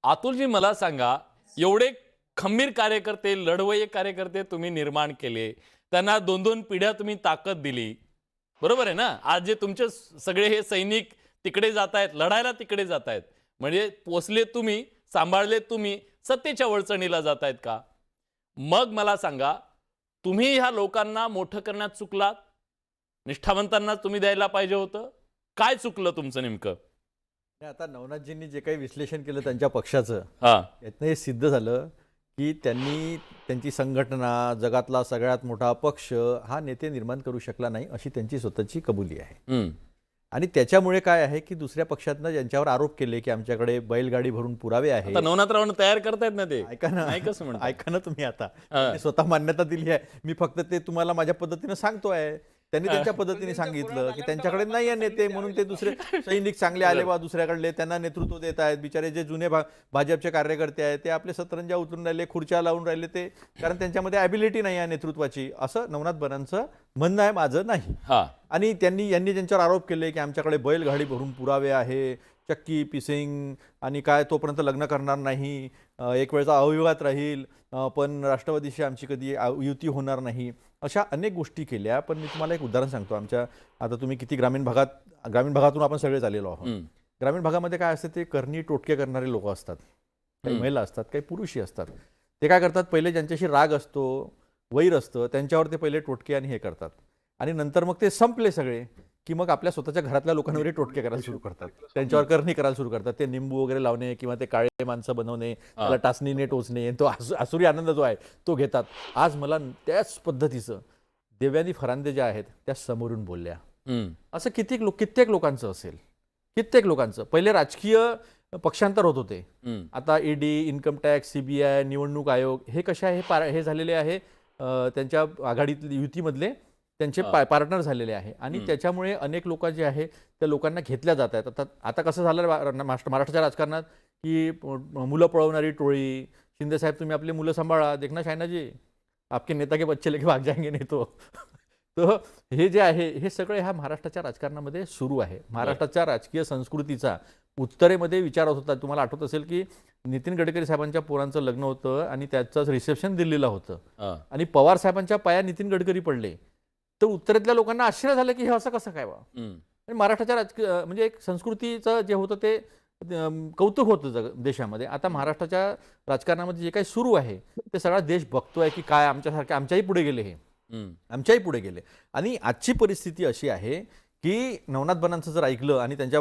अतुलजी मला सांगा, एवढे खंबीर कार्यकर्ते, लढवय्ये कार्यकर्ते तुम्ही निर्माण केले, त्यांना 2-2 पिढ्या तुम्ही ताकद दिली, बरोबर आहे ना? आज जे तुमचे सगळे हे सैनिक तिकडे जात आहेत, लढायला तिकडे जात आहेत, म्हणजे पोचले तुम्ही, सांभाळले तुम्ही, सत्तेच्या वळचणीला जात आहेत का? मग मला सांगा, तुम्ही ह्या लोकांना मोठं करण्यात चुकलात? निष्ठावंतांना तुम्ही द्यायला पाहिजे होतं? काय चुकलं तुमचं नेमकं? आता नवनाथजींनी जे काही विश्लेषण केलं त्यांच्या पक्षाचं, हां. यातनं हे सिद्ध झालं की त्यांनी त्यांची संघटना, जगातला सगळ्यात मोठा पक्ष हा नेते निर्माण करू शकला नाही, अशी त्यांची स्वतःची कबुली आहे. हं. आणि त्याच्यामुळे काय आहे की दुसऱ्या पक्षातनं ज्यांच्यावर आरोप केले की आमच्याकडे बैलगाडी भरून पुरावे आहे. आता नवनाथरावनं तयार करतायत ना ते. ऐका ना, नाही कसं म्हणता? ऐका ना तुम्ही आता. हां. त्यांनी स्वतः मान्यता दिली आहे. मी फक्त ते तुम्हाला माझ्या पद्धतीने सांगतोय. त्यांनी त्यांच्या पद्धतीने सांगितलं की त्यांच्याकडे नाही आहे नेते, म्हणून ते दुसरे सैनिक चांगले आले बा दुसऱ्याकडले, त्यांना नेतृत्व देत आहेत. बिचारे जे जुने भाजपचे कार्यकर्ते आहेत ते आपले सतरंजा उतरून राहिले, खुर्च्या लावून राहिले, ते कारण त्यांच्यामध्ये ॲबिलिटी नाही आहे नेतृत्वाची, असं नवनाथ बनांचं म्हणणं आहे, माझं नाही. हां. आणि यांनी त्यांच्यावर आरोप केले की आमच्याकडे बैलगाडी भरून पुरावे आहे, चक्की पिसिंग, आणि काय तोपर्यंत लग्न करणार नाही, एक वेळचा अविवाद राहील, पण राष्ट्रवादीशी आमची कधी युती होणार नाही, अशा अनेक गोष्टी केल्या. पण मी तुम्हाला एक उदाहरण सांगतो. आता तुम्ही किती ग्रामीण भागातून आपण सगळे आलेलो आहोत. ग्रामीण भागामध्ये काय असते, ते करणी टोटके करणारे लोक असतात, काही महिला असतात, काही पुरुषही असतात. ते काय करतात, पहिले ज्यांच्याशी राग असतो, वैर असतं, त्यांच्यावर ते पहिले टोटके आणि हे करतात, आणि नंतर मग ते संपले सगळे की मग आपल्या स्वतःच्या घरातल्या लोकांवर टोटके करायला सुरू करतात, त्यांच्यावर करणी करायला सुरू करतात. ते निंबू वगैरे लावणे किंवा ते काळे माणसं बनवणे, त्याला टाचणीने टोचणे, तो आसुरी आनंद जो आहे तो घेतात. आज मला त्याच पद्धतीचं देवयानी फरांदे ज्या आहेत त्या समोरून बोलल्या. असं कित्येक लोकांचं असेल, कित्येक लोकांचं. पहिले राजकीय पक्षांतर होत होते, आता ईडी, इन्कम टॅक्स, CBI, निवडणूक आयोग हे कशा हे झालेले आहे, त्यांच्या आघाडीतले युतीमधले त्यांचे पार्टनर झालेले आहे. आणि त्याच्यामुळे अनेक लोक जे आहे त्या लोकांना घेतल्या जात आहेत. आता कसं झालं महाराष्ट्राच्या राजकारणात की मुलं पळवणारी टोळी, शिंदे साहेब तुम्ही आपली मुलं सांभाळा, देखना शायनाजी आपके नेता के बच्चे लेके भाग जाएंगे नाही तो. तर हे जे आहे हे सगळं ह्या महाराष्ट्राच्या राजकारणामध्ये सुरू आहे. महाराष्ट्राच्या राजकीय संस्कृतीचा उत्तरेमध्ये विचार होत होता. तुम्हाला आठवत असेल की नितीन गडकरी साहेबांच्या पोरांचं लग्न होतं आणि त्याचं रिसेप्शन दिल्लीला होतं, आणि पवार साहेबांच्या पाया नितीन गडकरी पडले. तर उत्तरेतल्या लोकांना आश्चर्य झालं की हे असं कसं काय बा. आणि महाराष्ट्राच्या राजकीय म्हणजे एक संस्कृतीचं जे होतं ते कौतुक होतं देशामध्ये. आता महाराष्ट्राच्या राजकारणामध्ये जे काही सुरू आहे ते सगळा देश बघतोय की काय आमच्यासारखे आमच्याही पुढे गेले, हे आमच्याही पुढे गेले. आणि आजची परिस्थिती अशी आहे की नवनाथ बनांचं जर ऐकलं आणि त्यांच्या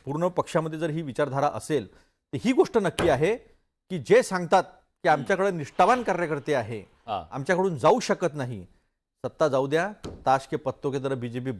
पूर्ण पक्षामध्ये जर ही विचारधारा असेल तर ही गोष्ट नक्की आहे की जे सांगतात की आमच्याकडे निष्ठावान कार्यकर्ते आहे, आमच्याकडून जाऊ शकत नाही, सत्ता जाऊ द्या, ताश के पत्तों के तरह बीजेपी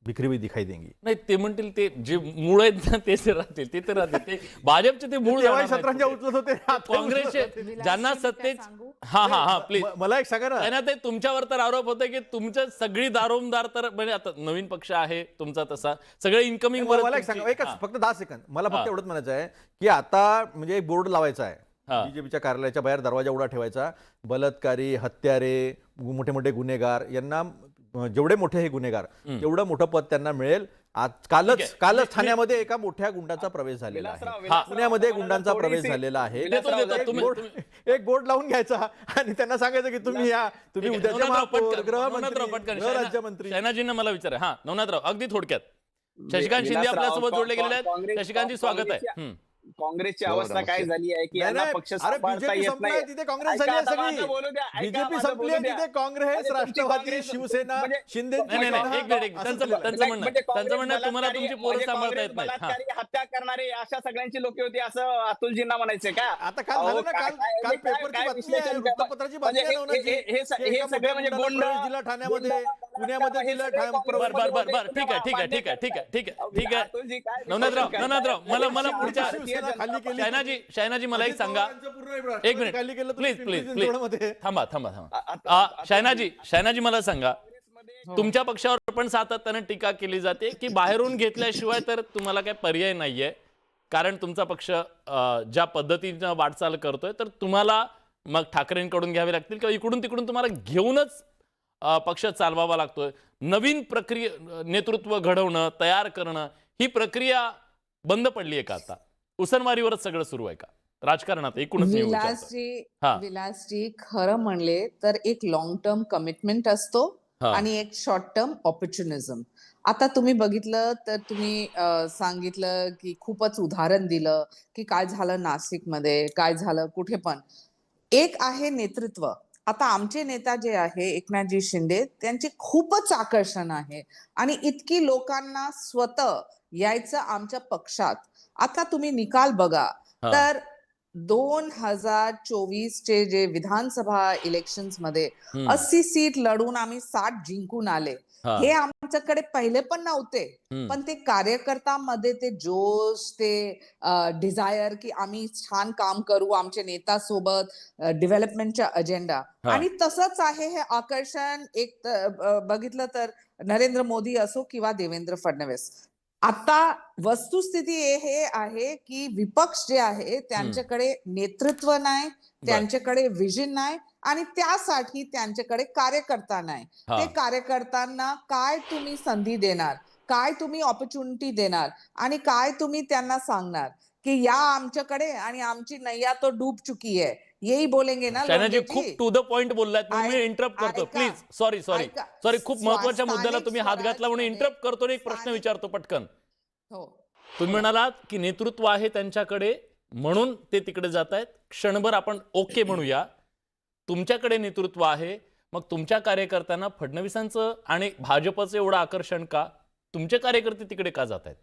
बिखरी हुई दिखाई देंगी. नाही, ते म्हणतील ते जे मूळ आहेत ना तेच राहतील, ते तर राहतील. ते भाजपचे ते मूळ सतरंजा उचलत होते, काँग्रेसचे ज्यांना सत्तेच. हा प्लीज मला एक सांगा ना. ते तुमच्यावर तर आरोप होते की तुमचं सगळी दारोमदार, तर म्हणजे आता नवीन पक्ष आहे तुमचा तसा सगळे इन्कमिंग. मला एक सांगा, एकच फक्त 10 सेकंद मला फक्त एवढंच म्हणायचं आहे की आता म्हणजे एक बोर्ड लावायचा आहे बीजेपीच्या कार्यालयाच्या बाहेर, दरवाजा उघडा ठेवायचा. बलात्कारी, हत्यारे, मोठे मोठे गुन्हेगार यांना, जेवढे मोठे हे गुन्हेगार तेवढं मोठं पद त्यांना मिळेल. आज कालच ठाण्यामध्ये एका मोठ्या गुंडाचा प्रवेश झालेला आहे, पुण्यामध्ये गुंडांचा प्रवेश झालेला आहे. एक बोर्ड लावून घ्यायचा आणि त्यांना सांगायचं की तुम्ही या, तुम्ही उद्याचे महापौर, गृहराज्यमंत्री. शैनाजींना मला विचार आहे. नवनाथराव अगदी थोडक्यात. शशिकांत शिंदे आपल्यासोबत जोडले गेलेले आहेत. शशिकांतजी स्वागत आहे. काँग्रेसची अवस्था काय झाली आहे की यांना पक्ष सांभाळता येत नाही. तिथे काँग्रेस झाली आहे सगळी, बीजेपी संपली आहे, तिथे काँग्रेस, राष्ट्रवादी, शिवसेना, शिंदे. त्यांचं म्हणणं तुम्हाला तुमची पोरं सांभाळता येत नाही, हत्या करणारे अशा सगळ्यांची लोक होती असं अतुलजींना म्हणायचंय का? आता काल झालं ना, काल पेपरची बातमी आहे, वृत्तपत्राची बातमी आहे, हे सगळे म्हणजे गोंड दिला ठाण्यामध्ये, पुण्यामध्ये दिलं. ठीक आहे नवनाथराव, मला पुढच्या शैनाजी मला एक सांगा, एक मिनिट प्लीज थांबा. शैनाजी मला सांगा, तुमच्या पक्षावर पण सातत्याने टीका केली जाते की बाहेरून घेतल्याशिवाय तर तुम्हाला काही पर्याय नाहीये, कारण तुमचा पक्ष ज्या पद्धतीने वाटचाल करतोय तर तुम्हाला मग ठाकरेंकडून घ्यावे लागतील किंवा इकडून तिकडून तुम्हाला घेऊनच पक्ष चालवावा लागतोय. नवीन प्रक्रिया, नेतृत्व घडवणं, तयार करणं, ही प्रक्रिया बंद पडली आहे का? आता उसनवारीवरच सगळं सुरू आहे का? राजकारणात एकूणच मी विचारतो. विलासजी खरं म्हणले तर एक लॉंग टर्म कमिटमेंट असतो आणि एक शॉर्ट टर्म ऑपॉर्च्युनिझम. आता तुम्ही बघितलं तर तुम्ही सांगितलं की खूपच उदाहरण दिलं की काय झालं नाशिकमध्ये, काय झालं कुठे पण. एक आहे नेतृत्व. आता आमचे नेता जे आहे एकनाथजी शिंदे त्यांचे खूपच आकर्षण आहे आणि इतकी लोकांना स्वतः यायचं आमच्या पक्षात. आता तुम्ही निकाल बघा तर 2024 चे जे विधानसभा इलेक्शन्स मध्ये 80 सीट लढून आम्ही 60 जिंकून आले. हे आमच्याकडे पहिले पण नव्हते, पण ते कार्यकर्त्यांमध्ये ते जोश, ते डिझायर की आम्ही छान काम करू आमच्या नेत्यासोबत, डेव्हलपमेंटच्या अजेंडा. आणि तसंच आहे हे आकर्षण. एक बघितलं तर नरेंद्र मोदी असो किंवा देवेंद्र फडणवीस. आता वस्तुस्थिती हे आहे की विपक्ष जे आहे त्यांच्याकडे नेतृत्व नाही, त्यांच्याकडे विजन नाही आणि त्यासाठी त्यांच्याकडे कार्यकर्ता नाही. ते कार्यकर्त्यांना काय तुम्ही संधी देणार, काय तुम्ही ऑपॉर्च्युनिटी देणार आणि काय तुम्ही त्यांना सांगणार की या आमच्याकडे आणि आमची नैया तो डूब चुकी है, यही बोलेंगे ना. शैनाजी खूप टू द पॉइंट बोललात, मी इंटरप्ट करतो प्लीज. सॉरी खूप महत्वाच्या मुद्द्याला तुम्ही हात घातला म्हणून इंटरप्ट करतो आणि एक प्रश्न विचारतो पटकन. तुम्ही म्हणालात की नेतृत्व आहे त्यांच्याकडे म्हणून ते तिकडे जात आहेत. क्षणभर आपण ओके म्हणूया, तुमच्याकडे नेतृत्व आहे, मग तुमच्या कार्यकर्त्यांना फडणवीसांचं आणि भाजपचं एवढं आकर्षण का? तुमचे कार्यकर्ते तिकडे का जात आहेत?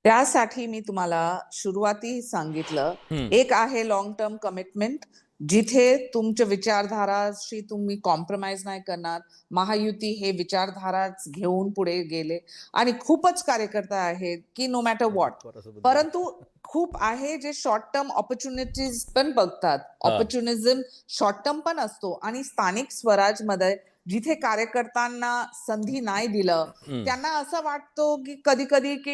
त्यासाठी मी तुम्हाला सुरुवाती सांगितलं, एक आहे लॉंग टर्म कमिटमेंट, जिथे तुमच्या विचारधाराशी तुम्ही कॉम्प्रोमाइज नाही करणार. महायुती हे विचारधारा घेऊन पुढे गेले आणि खूपच कार्यकर्ता आहेत की नो मॅटर व्हॉट. परंतु खूप आहे जे शॉर्ट टर्म ऑपॉर्च्युनिटीज पण बघतात. ऑपॉर्च्युनिझम शॉर्ट टर्म पण असतो आणि स्थानिक स्वराज मध्ये जिथे कार्यकर्त्यांना संधी नाही दिलं, त्यांना असं वाटतो की कधी कधी की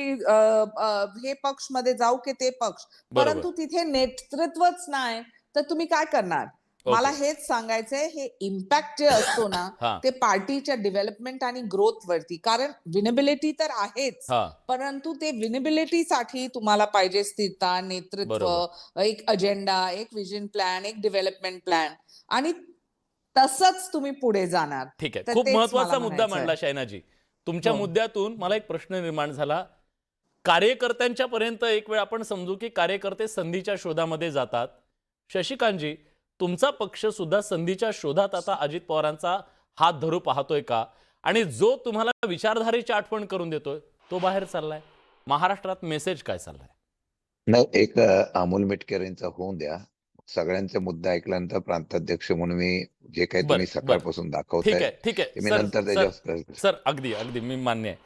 हे पक्ष मध्ये जाऊ की ते पक्ष, परंतु तिथे नेतृत्वच नाही तर तुम्ही काय करणार? मला हेच सांगायचंय, हे इम्पॅक्ट जे असतो ना ते पार्टीच्या डेव्हलपमेंट आणि ग्रोथ वरती. कारण विनेबिलिटी तर आहेच, परंतु ते विनेबिलिटीसाठी तुम्हाला पाहिजे स्थिरता, नेतृत्व, एक अजेंडा, एक विजन प्लॅन, एक डेव्हलपमेंट प्लॅन आणि तसंच तुम्ही पुढे जाणार. ठीक आहे, खूप महत्वाचा मुद्दा मांडला शैनाजी. तुमच्या मुद्द्यातून मला एक प्रश्न निर्माण झाला. कार्यकर्त्यांच्या पर्यंत एक वेळ आपण समजू की कार्यकर्ते संधीच्या शोधामध्ये जातात. शशिकांतजी, तुमचा पक्ष सुद्धा संधीच्या शोधात आता अजित पवारांचा हात धरू पाहतोय का? आणि जो तुम्हाला विचारधारेची आठवण करून देतोय तो बाहेर चाललाय? महाराष्ट्रात मेसेज काय चाललाय? नाही, एक अमोल मिटकर यांचा होऊन द्या. सगळ्यांचे मुद्दा ऐकल्यानंतर प्रांताध्यक्ष म्हणून मी जे काही तुम्ही सकाळपासून दाखवताय ठीक आहे मी नंतर सर, अगदी मी मान्य आहे.